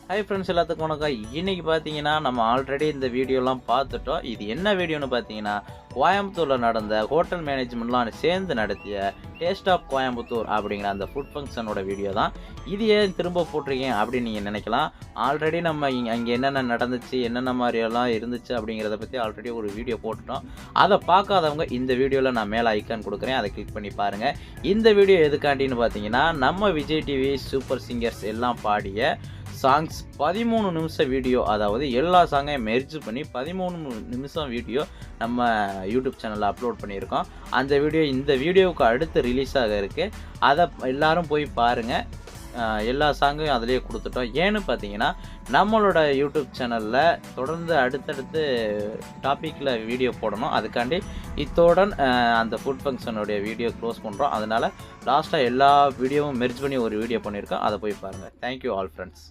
Hi friends, எல்லாத்துக்கும் வணக்கம். இன்றைக்கி பார்த்தீங்கன்னா நம்ம ஆல்ரெடி இந்த வீடியோலாம் பார்த்துட்டோம். இது என்ன வீடியோன்னு பார்த்தீங்கன்னா, கோயம்புத்தூரில் நடந்த ஹோட்டல் மேனேஜ்மெண்ட்லாம் சேர்ந்து நடத்திய டேஸ்ட் ஆஃப் கோயம்புத்தூர் அப்படிங்கிற அந்த ஃபுட் ஃபங்க்ஷனோட வீடியோ தான். இது ஏன் திரும்ப போட்டிருக்கேன் அப்படின்னு நீங்கள் நினைக்கலாம். ஆல்ரெடி நம்ம அங்கே என்னென்ன நடந்துச்சு, என்னென்ன மாதிரியெல்லாம் இருந்துச்சு அப்படிங்கிறத பற்றி ஆல்ரெடி ஒரு வீடியோ போட்டுட்டோம். அதை பார்க்காதவங்க இந்த வீடியோவில் நான் மேலே ஐக்கான் கொடுக்குறேன், அதை கிளிக் பண்ணி பாருங்கள். இந்த வீடியோ எதுக்காண்டின்னு பார்த்தீங்கன்னா, நம்ம விஜய் டிவி சூப்பர் சிங்கர்ஸ் எல்லாம் பாடிய சாங்ஸ் 13 நிமிஷம் வீடியோ, அதாவது எல்லா சாங்கையும் மெர்ஜ் பண்ணி 13 நிமிஷம் வீடியோ நம்ம யூடியூப் சேனலில் அப்லோட் பண்ணியிருக்கோம். அந்த வீடியோ இந்த வீடியோவுக்கு அடுத்து ரிலீஸ் ஆக இருக்குது. அதை எல்லாரும் போய் பாருங்கள். எல்லா சாங்கையும் அதிலே கொடுத்துட்டோம். ஏன்னு பார்த்தீங்கன்னா, நம்மளோட யூடியூப் சேனலில் தொடர்ந்து அடுத்தடுத்து டாப்பிக்கில் வீடியோ போடணும். அதுக்காண்டி இத்தோடன் அந்த ஃபுட் ஃபங்க்ஷனுடைய வீடியோ க்ளோஸ் பண்ணுறோம். அதனால் லாஸ்ட்டாக எல்லா வீடியோவும் மெர்ஜ் பண்ணி ஒரு வீடியோ பண்ணியிருக்கோம். அதை போய் பாருங்கள். Thank you all friends.